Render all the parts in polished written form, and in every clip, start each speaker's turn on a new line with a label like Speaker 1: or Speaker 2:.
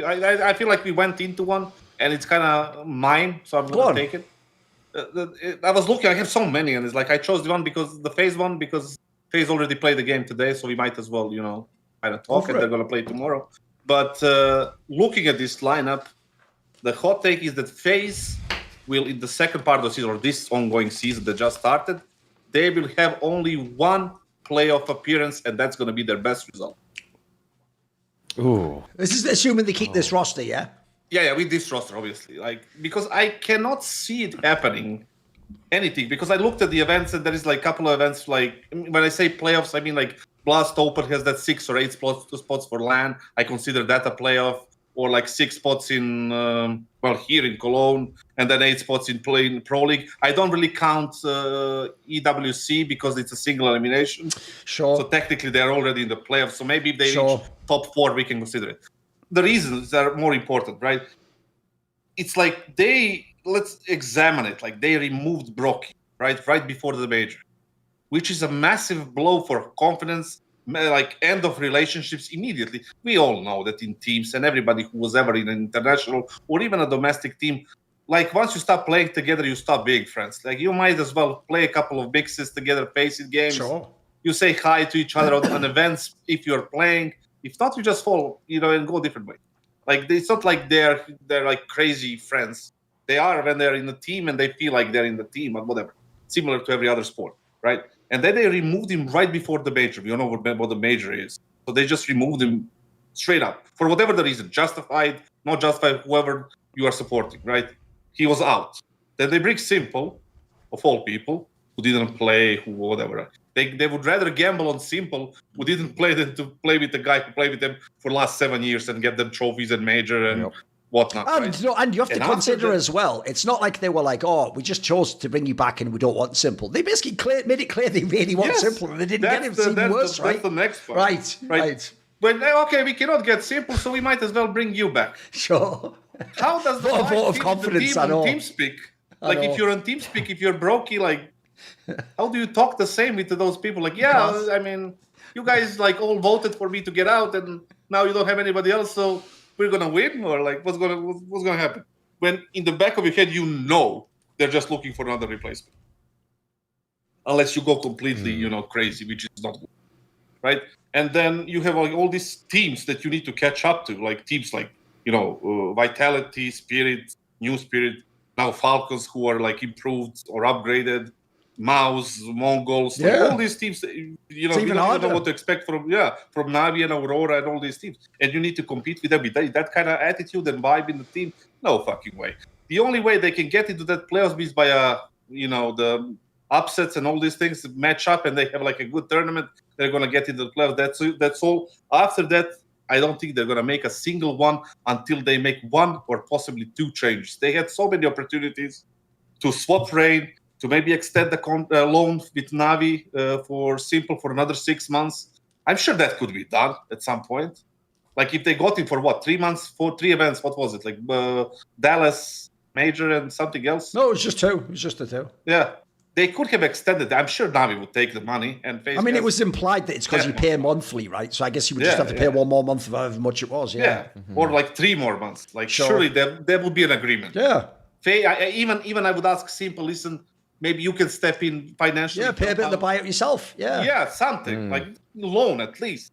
Speaker 1: I feel like we went into one, and it's kind of mine, so I'm going to take it. I was looking. I have so many, and it's like I chose the one because the FaZe one because FaZe already played the game today, so we might as well, kind of talk, and they're going to play tomorrow. But looking at this lineup, the hot take is that FaZe will, in the second part of the season, or this ongoing season that just started, they will have only one playoff appearance, and that's going to be their best result.
Speaker 2: Ooh.
Speaker 3: This is assuming they keep this roster, yeah?
Speaker 1: Yeah, with this roster, obviously. Because I cannot see it happening, anything, because I looked at the events, and there is a couple of events, when I say playoffs, I mean Blast Open has that 6 or 8 spots for LAN. I consider that a playoff. Or 6 spots in, here in Cologne, and then 8 spots in Pro League. I don't really count EWC because it's a single elimination.
Speaker 3: Sure.
Speaker 1: So technically they're already in the playoffs. So maybe if they reach top 4, we can consider it. The reasons are more important, right? It's let's examine it. They removed Brocky, right before the major, which is a massive blow for confidence. End of relationships immediately. We all know that in teams, and everybody who was ever in an international or even a domestic team, once you start playing together, you stop being friends. You might as well play a couple of bixes together, face it games.
Speaker 3: Sure.
Speaker 1: You say hi to each other on events if you're playing. If not, you just fall, and go a different way. It's not like they're crazy friends. They are when they're in the team and they feel like they're in the team or whatever. Similar to every other sport, right? And then they removed him right before the major. We don't know what the major is. So they just removed him straight up. For whatever the reason. Justified, not justified, whoever you are supporting, right? He was out. Then they bring Simple, of all people, who didn't play, whatever. They would rather gamble on Simple, who didn't play, than to play with the guy who played with them for the last 7 years and get them trophies and major and whatnot.
Speaker 3: And you have to consider as well, it's not like they were we just chose to bring you back and we don't want Simple. They basically made it clear they really want Simple, and they didn't get him. It's even worse, right?
Speaker 1: That's the next part.
Speaker 3: Right.
Speaker 1: But we cannot get Simple, so we might as well bring you back.
Speaker 3: Sure.
Speaker 1: How does the
Speaker 3: vote of confidence
Speaker 1: team on TeamSpeak? If you're on TeamSpeak, if you're Brokey, how do you talk the same with those people? I mean, you guys all voted for me to get out, and now you don't have anybody else, so we're gonna win, or what's gonna happen? When in the back of your head they're just looking for another replacement, unless you go completely crazy, which is not good, right? And then you have all these teams that you need to catch up to, teams Vitality, Spirit, New Spirit, now Falcons, who are improved or upgraded, Mouse, Mongols, all these teams. We don't know what to expect from Navi and Aurora and all these teams, and you need to compete with them with that kind of attitude and vibe in the team. No fucking way. The only way they can get into that playoffs is by the upsets and all these things match up, and they have a good tournament. They're gonna get into the playoffs. That's all. After that, I don't think they're gonna make a single one until they make one or possibly 2 changes. They had so many opportunities to swap Rain, to maybe extend the loan with Navi for Simple for another 6 months. I'm sure that could be done at some point. If they got him for 3 months, for 3 events, what was it? Dallas, Major, and something else?
Speaker 3: No, it was just 2. It was just the 2.
Speaker 1: Yeah. They could have extended. I'm sure Navi would take the money. And
Speaker 3: it was implied that it's because you pay monthly, right? So I guess you would just have to pay 1 more month of however much it was. Yeah.
Speaker 1: Or 3 more months. Surely there would be an agreement.
Speaker 3: Yeah.
Speaker 1: Even I would ask Simple, listen, maybe you can step in financially.
Speaker 3: Yeah, pay a bit of the buyout yourself. Yeah.
Speaker 1: Yeah, something. Loan at least.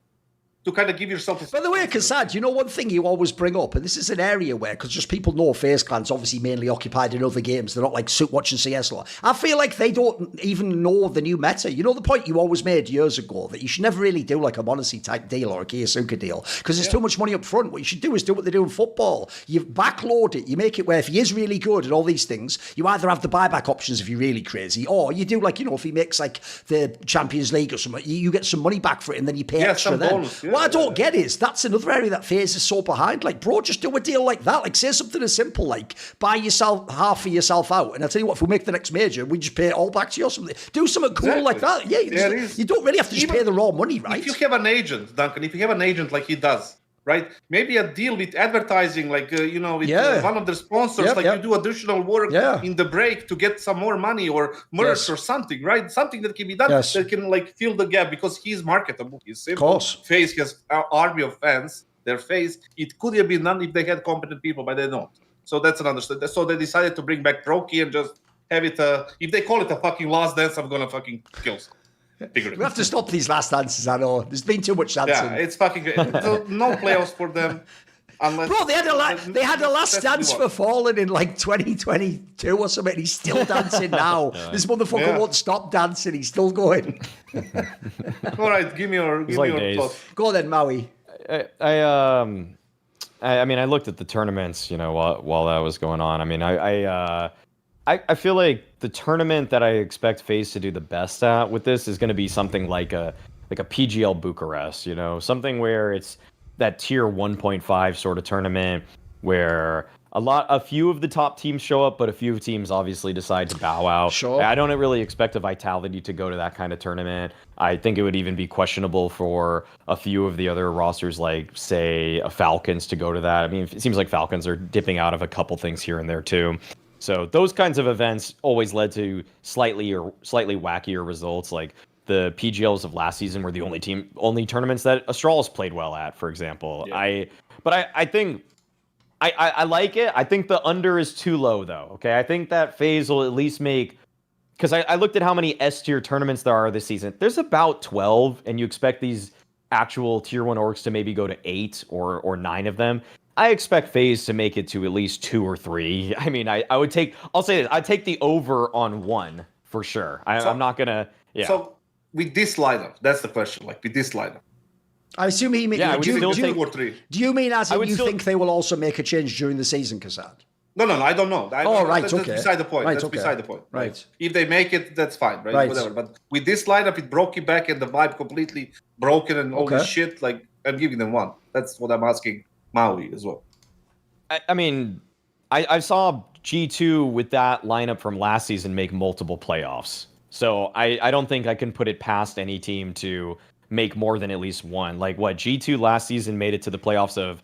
Speaker 1: To kind of give yourself
Speaker 3: By the way, Kassad, one thing you always bring up, and this is an area where, because just people know FaZe Clan's obviously mainly occupied in other games, they're not watching CS a lot. I feel like they don't even know the new meta. The point you always made years ago, that you should never really do a Monacy type deal or a Kiyasuka deal, because there's too much money up front. What you should do is do what they do in football. You backload it, you make it where if he is really good and all these things, you either have the buyback options if you're really crazy, or you do if he makes the Champions League or something, you get some money back for it and then you pay extra then.
Speaker 1: Bonus,
Speaker 3: what I don't get is that's another area that FaZe is so behind. Bro, just do a deal like that. Say something as simple buy yourself half of yourself out, and I'll tell you what, if we make the next major, we just pay it all back to you or something. Do something cool like that. Yeah, you don't really have to just pay the raw money, right?
Speaker 1: If you have an agent, Duncan, like he does, right? Maybe a deal with advertising, with one of the sponsors, you do additional work in the break to get some more money or merch or something, right? Something that can be done that can fill the gap, because he's marketable. He's simple.
Speaker 3: Of course.
Speaker 1: FaZe has an army of fans. their FaZe. It could have been done if they had competent people, but they don't. So that's an understanding. So they decided to bring back Brokey and just have it. If they call it a fucking last dance, I'm gonna fucking kill some.
Speaker 3: We have to stop these last dances, I know. There's been too much dancing.
Speaker 1: Yeah, it's fucking no playoffs for them. Unless
Speaker 3: Bro, they had a last dance for Fallen in like 2022 or something. He's still dancing now. This motherfucker won't stop dancing. He's still going.
Speaker 1: All right, give me your thoughts.
Speaker 3: Go then, Maui.
Speaker 2: I mean, I looked at the tournaments, while that was going on. I mean, I feel like the tournament that I expect FaZe to do the best at with this is going to be something like a PGL Bucharest, something where it's that tier 1.5 sort of tournament where a few of the top teams show up, but a few teams obviously decide to bow out.
Speaker 3: Sure.
Speaker 2: I don't really expect a Vitality to go to that kind of tournament. I think it would even be questionable for a few of the other rosters, like, say, a Falcons to go to that. I mean, it seems like Falcons are dipping out of a couple things here and there, too. So those kinds of events always led to slightly wackier results, like the PGLs of last season were the only tournaments that Astralis played well at, for example.
Speaker 1: Yeah.
Speaker 2: I think I like it. I think the under is too low, though. Okay, I think that FaZe will at least make, because I looked at how many S tier tournaments there are this season. There's about 12, and you expect these actual tier 1 orgs to maybe go to 8 or 9 of them. I expect FaZe to make it to at least 2 or 3. I mean, I'll say this, I'd take the over on 1 for sure. I'm not gonna. Yeah.
Speaker 1: So with this lineup, that's the question. Like with this lineup,
Speaker 3: I assume he means.
Speaker 2: Yeah,
Speaker 3: do you mean as in you think they will also make a change during the season, Kassad?
Speaker 1: No, I don't know.
Speaker 3: Right,
Speaker 1: that's beside the point. That's beside the point.
Speaker 3: Right.
Speaker 1: If they make it, that's fine, right? Whatever. But with this lineup, it broke you back and the vibe completely broken and all this shit. Like, I'm giving them 1. That's what I'm asking Maui as well.
Speaker 2: I mean, I saw G2 with that lineup from last season make multiple playoffs. So I don't think I can put it past any team to make more than at least 1. Like, what, G2 last season made it to the playoffs of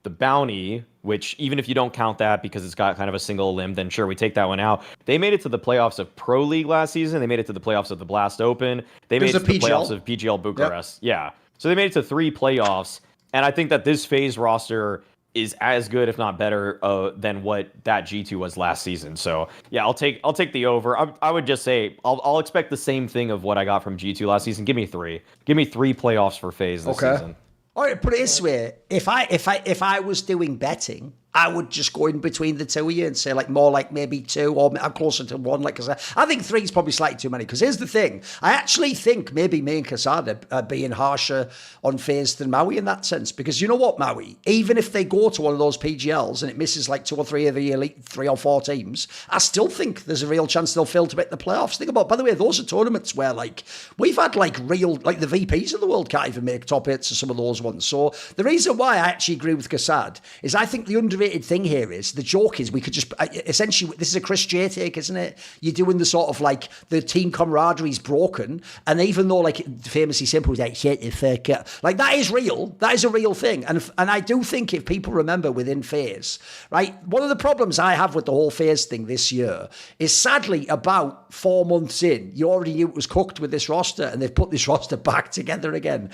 Speaker 2: the Bounty, which even if you don't count that because it's got kind of a single limb, then sure, we take that one out. They made it to the playoffs of Pro League last season. They made it to the playoffs of the Blast Open. They made it to the playoffs of PGL Bucharest. Yep. Yeah. So they made it to 3 playoffs. And I think that this FaZe roster is as good, if not better, than what that G2 was last season. So yeah, I'll take the over. I would just say I'll expect the same thing of what I got from G2 last season. Give me 3. Give me 3 playoffs for FaZe this season.
Speaker 3: All right, put it this way: if I was doing betting, I would just go in between the two of you and say more like maybe 2, or I'm closer to 1. Like I think 3 is probably slightly too many. Because here's the thing: I actually think maybe me and Kassad are being harsher on FaZe than Maui in that sense. Because you know what, Maui? Even if they go to one of those PGLs and it misses like 2 or 3 of the elite 3 or 4 teams, I still think there's a real chance they'll fail to make the playoffs. Think about, by the way, those are tournaments where we've had the VPs of the world can't even make top 8s of some of those ones. So the reason why I actually agree with Kassad is I think the underrated thing here is, the joke is we could just essentially, this is a Chris J take, isn't it? You're doing the sort of the team camaraderie's broken, and even though famously Simple was shit the fuck up, that is real. That is a real thing. And I do think if people remember within FaZe, right, one of the problems I have with the whole FaZe thing this year is sadly about 4 months in, you already knew it was cooked with this roster, and they've put this roster back together again.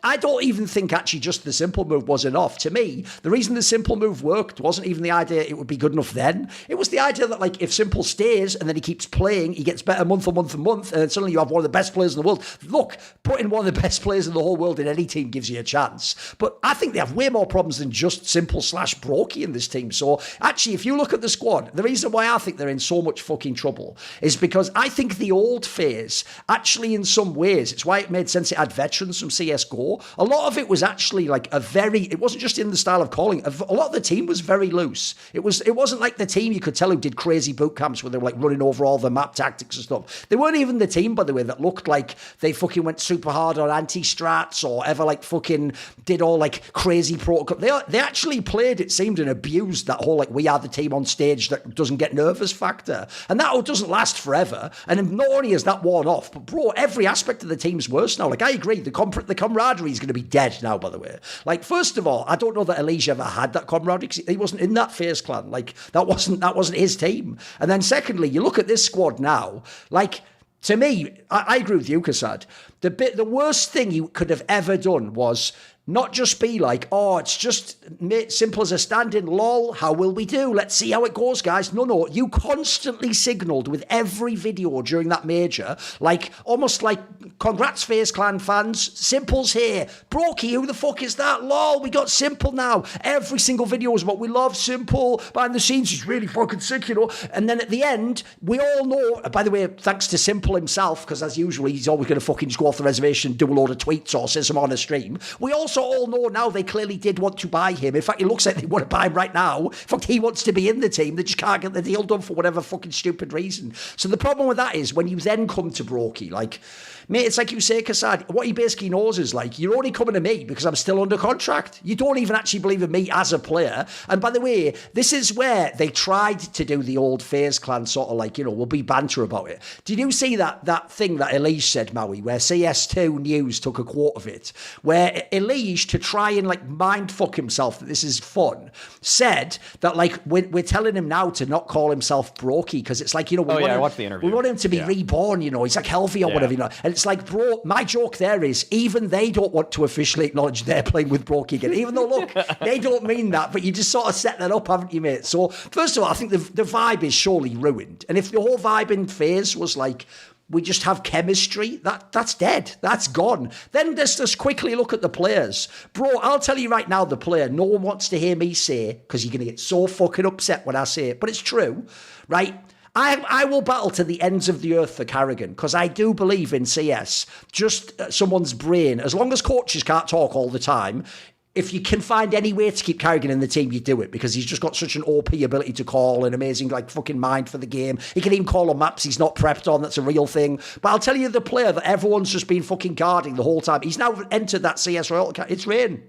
Speaker 3: I don't even think actually just the simple move was enough. To me, the reason the simple move worked wasn't even the idea it would be good enough then. It was the idea that if Simple stays and then he keeps playing, he gets better month and month and month, and then suddenly you have one of the best players in the world. Look, putting one of the best players in the whole world in any team gives you a chance. But I think they have way more problems than just Simple / Brokey in this team. So actually, if you look at the squad, the reason why I think they're in so much fucking trouble is because I think the old FaZe, actually in some ways, it's why it made sense it had veterans from CS2. A lot of it was actually it wasn't just in the style of calling. A lot of the team was very loose. It wasn't like the team you could tell who did crazy boot camps where they were running over all the map tactics and stuff. They weren't even the team, by the way, that looked like they fucking went super hard on anti-strats or ever fucking did all crazy protocol. They actually played, it seemed, and abused that whole we are the team on stage that doesn't get nervous factor. And that doesn't last forever. And not only is that worn off, but bro, every aspect of the team's worse now. I agree, the camaraderie is going to be dead now, by the way. First of all, I don't know that Elijah ever had that camaraderie because he wasn't in that FaZe Clan. That wasn't his team. And then secondly, you look at this squad now, to me, I agree with you, Kassad. The worst thing you could have ever done was not just be like, oh, it's just simple as a stand-in, lol, how will we do? Let's see how it goes, guys. No, you constantly signalled with every video during that major, like, almost like, congrats, FaZe Clan fans, Simple's here. Brokey, who the fuck is that? Lol, we got Simple now. Every single video is about, we love Simple, behind the scenes, he's really fucking sick, you know? And then at the end, we all know, by the way, thanks to Simple himself, because as usual, he's always going to fucking just go off the reservation, do a load of tweets or say some on a stream. We also all know now they clearly did want to buy him. In fact, it looks like they want to buy him right now. In fact, he wants to be in the team. They just can't get the deal done for whatever fucking stupid reason. So the problem with that is when you then come to Brokey, like, mate, it's like you say, Kassad, what he basically knows is like, you're only coming to me because I'm still under contract. You don't even actually believe in me as a player. And by the way, this is where they tried to do the old FaZe Clan sort of like, you know, we'll be banter about it. Did you see that thing that Elige said, Maui, where CS2 News took a quote of it, where Elige, to try and like mind fuck himself that this is fun, said that like, we're telling him now to not call himself Brokey because it's like, you know,
Speaker 2: I watched the interview.
Speaker 3: We want him to be reborn, you know, he's like healthy or whatever, you know. And it's like, bro, my joke there is even they don't want to officially acknowledge they're playing with Brokey again. Even though, look, they don't mean that, but you just sort of set that up, haven't you, mate? So, first of all, I think the vibe is surely ruined. And if the whole vibe in FaZe was like, we just have chemistry, that's dead. That's gone. Then let's just quickly look at the players. Bro, I'll tell you right now, the player, no one wants to hear me say, because you're going to get so fucking upset when I say it, but it's true, right? I will battle to the ends of the earth for Carrigan because I do believe in CS. Just someone's brain, as long as coaches can't talk all the time, if you can find any way to keep Carrigan in the team, you do it because he's just got such an OP ability to call, an amazing like fucking mind for the game. He can even call on maps he's not prepped on. That's a real thing. But I'll tell you, the player that everyone's just been fucking guarding the whole time, he's now entered that CS Royal. It's Rain.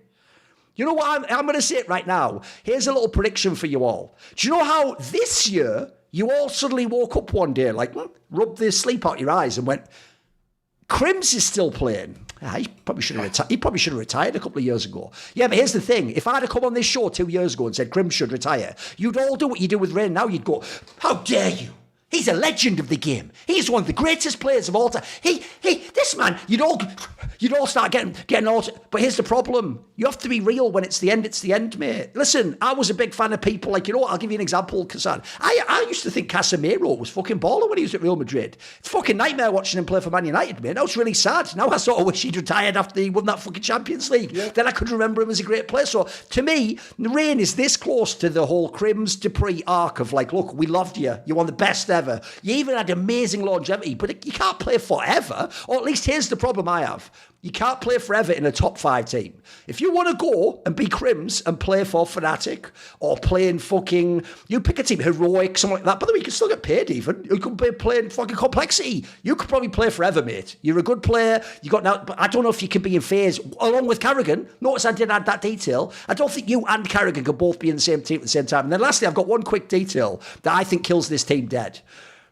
Speaker 3: You know what? I'm going to say it right now. Here's a little prediction for you all. Do you know how this year you all suddenly woke up one day, like, rubbed the sleep out your eyes and went, Crims is still playing. He probably should have retired a couple of years ago. Yeah, but here's the thing. If I'd have come on this show 2 years ago and said Crims should retire, you'd all do what you do with Rain now. You'd go, how dare you? He's a legend of the game. He's one of the greatest players of all time. This man, you'd all start getting all. But here's the problem. You have to be real when it's the end, mate. Listen, I was a big fan of people like, you know what, I'll give you an example, Kassan. I used to think Casemiro was fucking baller when he was at Real Madrid. It's a fucking nightmare watching him play for Man United, mate. Now it's really sad. Now I sort of wish he'd retired after he won that fucking Champions League. Yeah. Then I could remember him as a great player. So to me, Rain is this close to the whole Crims Dupree arc of like, look, we loved you. You're one of the best ever. You even had amazing longevity, but you can't play forever. Or at least here's the problem I have. You can't play forever in a top 5 team. If you want to go and be Crims and play for Fnatic or playing fucking, you pick a team, Heroic, something like that. By the way, you can still get paid even. You could be playing fucking Complexity. You could probably play forever, mate. You're a good player. You got now, but I don't know if you can be in FaZe along with Carrigan. Notice I did add that detail. I don't think you and Carrigan could both be in the same team at the same time. And then lastly, I've got one quick detail that I think kills this team dead.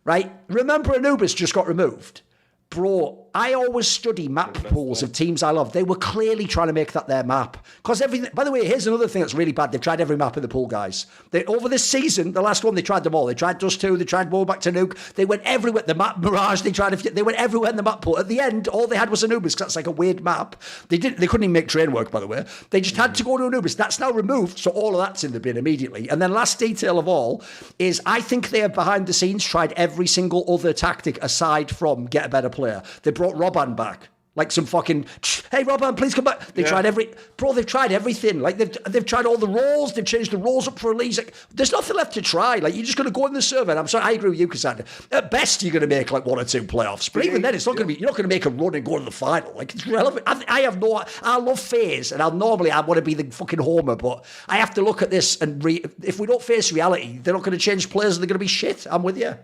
Speaker 3: Right? Remember Anubis just got removed? Bro, I always study map pools of teams I love. They were clearly trying to make that their map. Because everything, by the way, here's another thing that's really bad. They've tried every map in the pool, guys. Over this season, the last one, they tried them all. They tried Dust 2, they tried War Back to Nuke. They went everywhere. The map Mirage, they went everywhere in the map pool. At the end, all they had was Anubis, because that's like a weird map. They couldn't even make train work, by the way. They just had to go to Anubis. That's now removed, so all of that's in the bin immediately. And then last detail of all is I think they have behind the scenes tried every single other tactic aside from get a better player. They brought Robban back. Like some fucking, hey Robban, please come back. They've tried they've tried everything. Like they've tried all the roles. They've changed the roles up for Elise. Like, there's nothing left to try. Like you're just going to go in the server. And I'm sorry, I agree with you, Cassandra. At best, you're going to make like 1 or 2 playoffs. But even then, it's not going to be. You're not going to make a run and go to the final. Like it's relevant. I love FaZe, and I want to be the fucking homer, but I have to look at this and if we don't face reality, they're not going to change players. And they're going to be shit. I'm with you.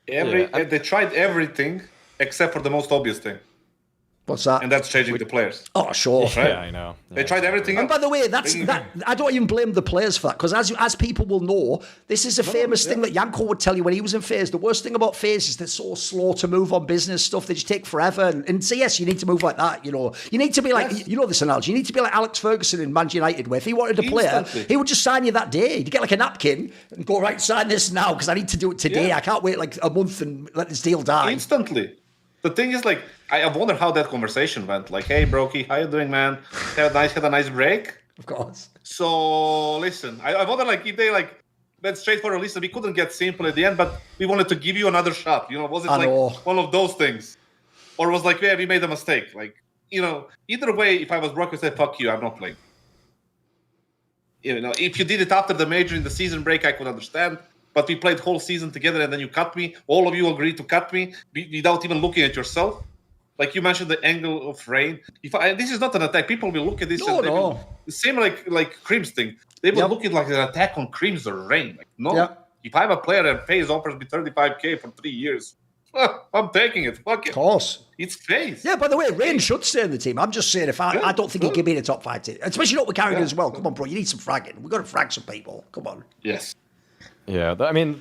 Speaker 1: They tried everything except for the most obvious thing.
Speaker 3: What's that?
Speaker 1: And that's changing the players.
Speaker 3: Oh, sure.
Speaker 1: Right?
Speaker 2: Yeah, I know.
Speaker 1: They tried everything.
Speaker 3: And by the way, I don't even blame the players for that, because as people will know, this is a famous thing that Yanko would tell you when he was in FaZe. The worst thing about FaZe is they're so slow to move on business stuff. They just take forever. And in CS, you need to move like that, you know. You need to be like, you know this analogy, you need to be like Alex Ferguson in Man United, where if he wanted a player, he would just sign you that day. He'd get like a napkin and go, right, sign this now, because I need to do it today. I can't wait like a month and let this deal die.
Speaker 1: Instantly. the thing is, like, I wonder how that conversation went. Like, hey, Brokey, how you doing, man? Had a nice break.
Speaker 3: Of course.
Speaker 1: So listen, I wonder, like, if they like went straight for a listen. We couldn't get simple at the end, but we wanted to give you another shot. You know, was it like one of those things, or was like, yeah, we made a mistake? Like, you know, either way, if I was Brock, I said, fuck you, I'm not playing. You know, if you did it after the major in the season break, I could understand. But we played whole season together, and then you cut me. All of you agreed to cut me without even looking at yourself. Like you mentioned, the angle of Rain. This is not an attack. People will look at this. The same like Cream's thing. They will look at like an attack on Cream's or Rain. Like, no. Yep. If I'm a player and FaZe offers me 35K for 3 years, I'm taking it. Fuck it.
Speaker 3: Of course.
Speaker 1: It's FaZe.
Speaker 3: Yeah, by the way, Rain should stay in the team. I'm just saying, I don't think he can be in a top 5 team. Especially not with Carrigan as well. Come on, bro. You need some fragging. We've got to frag some people. Come on.
Speaker 1: Yes.
Speaker 2: Yeah, I mean,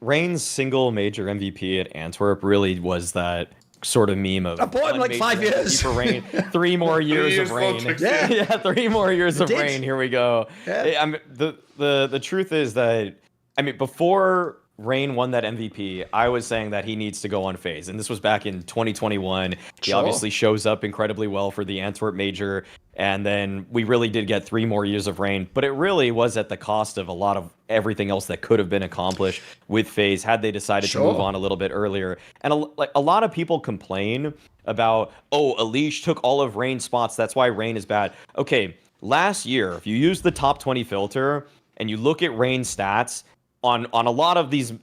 Speaker 2: Rain's single major MVP at Antwerp really was that sort of meme of
Speaker 3: I bought him like 5 years
Speaker 2: for Rain. 3 more years of Rain. Yeah, 3 more years of Rain. Here we go. Yeah. I mean, the truth is that, I mean, before Rain won that MVP, I was saying that he needs to go on FaZe, and this was back in 2021. He obviously shows up incredibly well for the Antwerp major, and then we really did get 3 more years of Rain, but it really was at the cost of a lot of everything else that could have been accomplished with FaZe had they decided to move on a little bit earlier. And a lot of people complain about, Elish took all of Rain's spots, that's why Rain is bad. Okay, last year, if you use the top 20 filter and you look at Rain's stats, on a lot of these,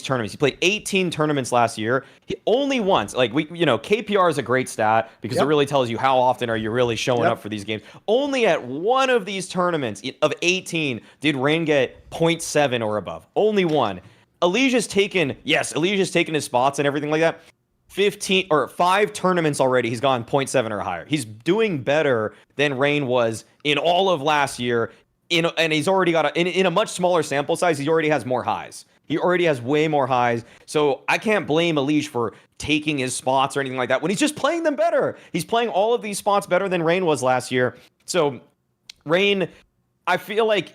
Speaker 2: tournaments. He played 18 tournaments last year. He only once, KPR is a great stat because it really tells you how often are you really showing up for these games. Only at one of these tournaments of 18 did Rain get 0.7 or above. Only one. Elijah's taken his spots and everything like that. 5 tournaments already, he's gone 0.7 or higher. He's doing better than Rain was in all of last year. And he's already got in a much smaller sample size, he already has more highs. He already has way more highs. So I can't blame Elish for taking his spots or anything like that when he's just playing them better. He's playing all of these spots better than Rain was last year. So Rain, I feel like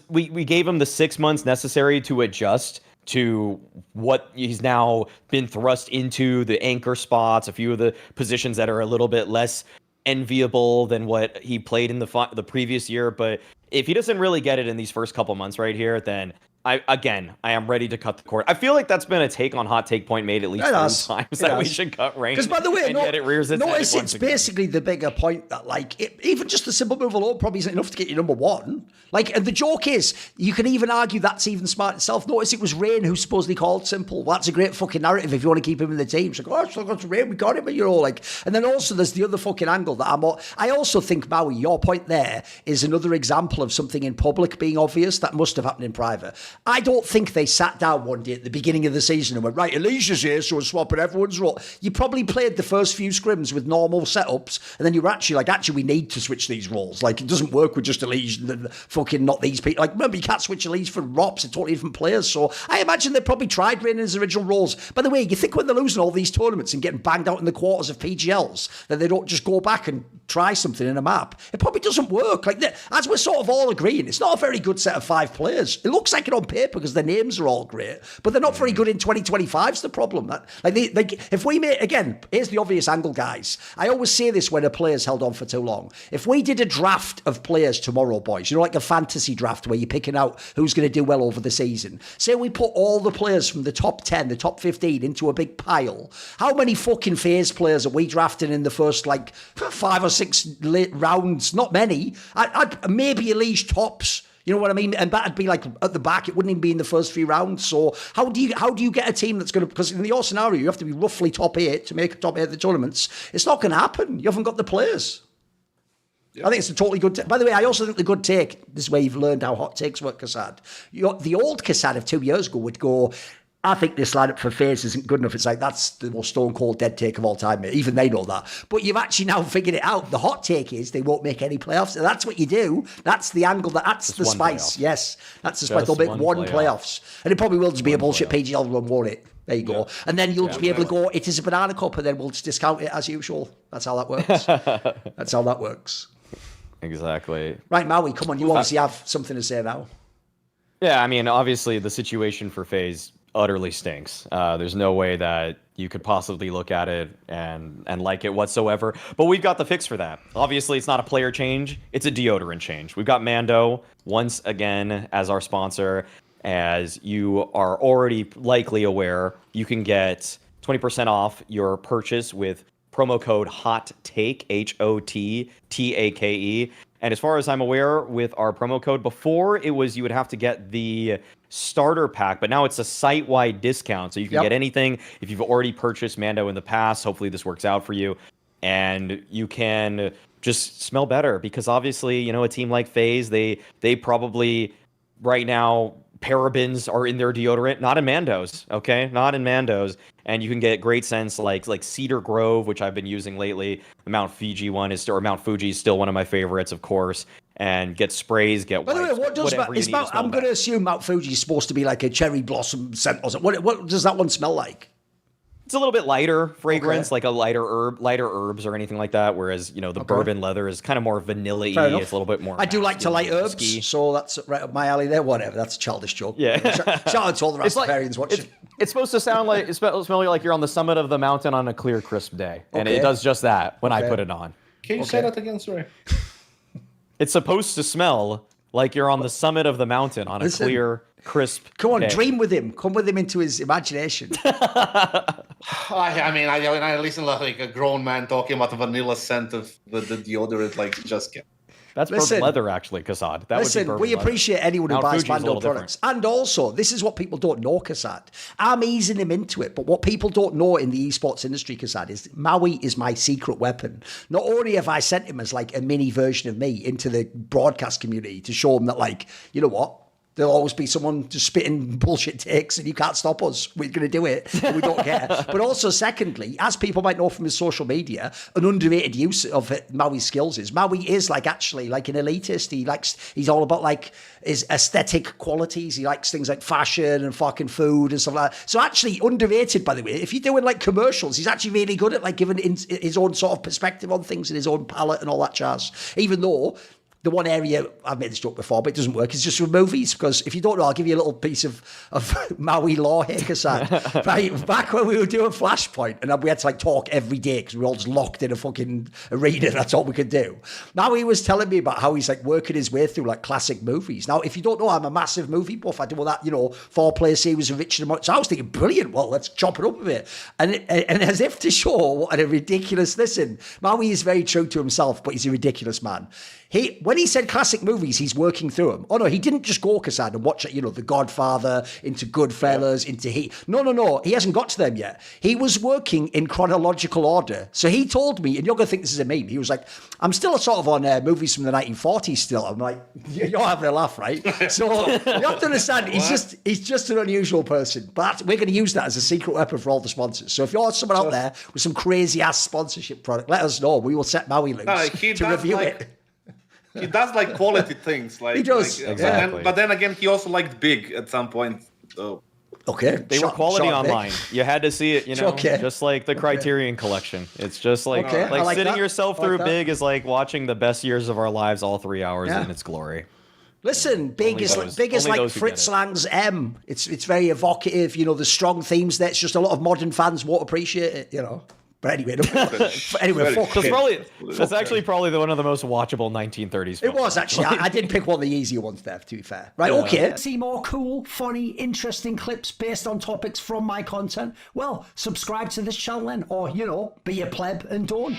Speaker 2: we gave him the 6 months necessary to adjust to what he's now been thrust into, the anchor spots, a few of the positions that are a little bit less enviable than what he played in the previous year. But if he doesn't really get it in these first couple months right here, then I am ready to cut the cord. I feel like that's been a take on Hot Take Point made at least 3 times that we should cut Rain.
Speaker 3: Because by the way,
Speaker 2: yet it rears its
Speaker 3: notice it's basically the bigger point that even just the simple move alone probably isn't enough to get you number 1. And the joke is, you can even argue that's even smart itself. Notice it was Rain who supposedly called simple. Well, that's a great fucking narrative if you want to keep him in the team. It's like, still got to Rain, we got him, and then also there's the other fucking angle that I also think, Maui, your point there is another example of something in public being obvious that must have happened in private. I don't think they sat down one day at the beginning of the season and went, right, Alicia's here, so we're swapping everyone's role. You probably played the first few scrims with normal setups, and then you were actually we need to switch these roles. It doesn't work with just Alicia and fucking not these people. Remember, you can't switch Alicia for Rops, they're totally different players. So I imagine they probably tried Rain in his original roles. By the way, you think when they're losing all these tournaments and getting banged out in the quarters of PGLs, that they don't just go back and try something in a map? It probably doesn't work. As we're sort of all agreeing, it's not a very good set of 5 players. It looks like it on paper because their names are all great, but they're not very good in 2025 is the problem. If we made, again, here's the obvious angle, guys. I always say this when a player's held on for too long. If we did a draft of players tomorrow, boys, like a fantasy draft where you're picking out who's going to do well over the season. Say we put all the players from the top 10, the top 15 into a big pile. How many fucking FaZe players are we drafting in the first 5 or 6 late rounds? Not many. I'd maybe Elish tops. You know what I mean? And that'd be at the back. It wouldn't even be in the first few rounds. So how do you get a team that's going to? Because in your scenario, you have to be roughly top 8 to make a top 8 of the tournaments. It's not going to happen. You haven't got the players. Yep. I think it's a totally good. By the way, I also think the good take. This is where you've learned how hot takes work, Kassad. The old Kassad of 2 years ago would go, I think this lineup for FaZe isn't good enough. It's that's the most stone cold dead take of all time, mate. Even they know that. But you've actually now figured it out. The hot take is they won't make any playoffs. And that's what you do. That's the angle. That's the spice. Playoff. Yes, that's the spice. They'll make one playoffs. And it probably will just be a bullshit PGL run, won't it? There you go. And then you'll just be able to go, it is a banana cup, and then we'll just discount it as usual. That's how that works. That's how that works.
Speaker 2: Exactly.
Speaker 3: Right, Maui, come on. You obviously have something to say now.
Speaker 2: Yeah, I mean, obviously the situation for FaZe utterly stinks. There's no way that you could possibly look at it and like it whatsoever. But we've got the fix for that. Obviously, it's not a player change. It's a deodorant change. We've got Mando once again as our sponsor. As you are already likely aware, you can get 20% off your purchase with promo code HOTTAKE, HOTTAKE. And as far as I'm aware, with our promo code, before it was you would have to get the starter pack, but now it's a site-wide discount. So you can get anything if you've already purchased Mando in the past. Hopefully this works out for you. And you can just smell better because obviously, you know, a team like FaZe, they probably right now parabens are in their deodorant, not in Mando's, okay? Not in Mando's. And you can get great scents like Cedar Grove, which I've been using lately. The Mount Fuji one is Mount Fuji is still one of my favorites, of course. And get sprays, get
Speaker 3: By the way, what does I'm going to assume Mount Fuji is supposed to be like a cherry blossom scent or something. What does that one smell like?
Speaker 2: It's a little bit lighter fragrance, like a lighter herbs or anything like that. Whereas, you know, the bourbon leather is kind of more vanilla-y. It's a little bit more.
Speaker 3: I do like to light herbs, so that's right up my alley there. Whatever, that's a childish joke.
Speaker 2: Yeah.
Speaker 3: Shout out to all the Rastafarians watching.
Speaker 2: It's supposed to sound like smell like you're on the summit of the mountain on a clear, crisp day, and it does just that when I put it on.
Speaker 1: Can you say that again, sorry?
Speaker 2: It's supposed to smell like you're on the summit of the mountain on a clear, crisp
Speaker 3: Come on,
Speaker 2: day.
Speaker 3: dream with him. Come with him into his imagination.
Speaker 1: I mean, I listen like a grown man talking about the vanilla scent of the deodorant, like just get.
Speaker 2: That's bourbon leather, actually, Kassad.
Speaker 3: We appreciate anyone who buys Mando products. And also, this is what people don't know, Kassad. I'm easing him into it, but what people don't know in the esports industry, Kassad, is Maui is my secret weapon. Not only have I sent him as like a mini version of me into the broadcast community to show him that, like, you know what? There'll always be someone just spitting bullshit takes and you can't stop us. We're going to do it. And we don't care. But also, secondly, as people might know from his social media, an underrated use of Maui's skills is Maui is like actually like an elitist. He's all about like his aesthetic qualities. He likes things like fashion and fucking food and stuff like that. So actually underrated, by the way. If you're doing like commercials, he's actually really good at like giving his own sort of perspective on things and his own palette and all that jazz. Even though the one area, I've made this joke before, but it doesn't work, is just with movies. Because if you don't know, I'll give you a little piece of Maui law here, Kassad. Right, back when we were doing Flashpoint, and we had to like talk every day because we were all just locked in a fucking arena, that's all we could do. Now he was telling me about how he's like working his way through like classic movies. Now, if you don't know, I'm a massive movie buff. I do all that, 4-player series of Richard and Morty. So I was thinking, brilliant, well, let's chop it up a bit. And as if to show what a ridiculous, listen, Maui is very true to himself, but he's a ridiculous man. When he said classic movies, he's working through them. Oh no, he didn't just go, Kassad, and watch it, The Godfather, into Goodfellas, into Heat. No, he hasn't got to them yet. He was working in chronological order. So he told me, and you're going to think this is a meme, he was like, I'm still sort of on movies from the 1940s still. I'm like, you're having a laugh, right? So you have to understand, he's just an unusual person. But we're going to use that as a secret weapon for all the sponsors. So if you're someone out there with some crazy-ass sponsorship product, let us know. We will set Maui loose to review it.
Speaker 1: He does like quality things. Like,
Speaker 3: he does.
Speaker 2: Exactly.
Speaker 1: But then again, he also liked Big at some point. So.
Speaker 3: Okay.
Speaker 2: They were quality online. You had to see it, just like the Criterion Collection. It's just like sitting yourself through Big is like watching the best years of our lives, all 3 hours in its glory.
Speaker 3: Listen, Big is like Fritz Lang's M. It's very evocative. The strong themes there. It's just a lot of modern fans won't appreciate it. But anyway,
Speaker 2: that's actually probably one of the most watchable 1930s films.
Speaker 3: It was actually. I did pick one of the easier ones there, to be fair. Right, okay.
Speaker 4: See more cool, funny, interesting clips based on topics from my content? Well, subscribe to this channel then, or, be a pleb and don't.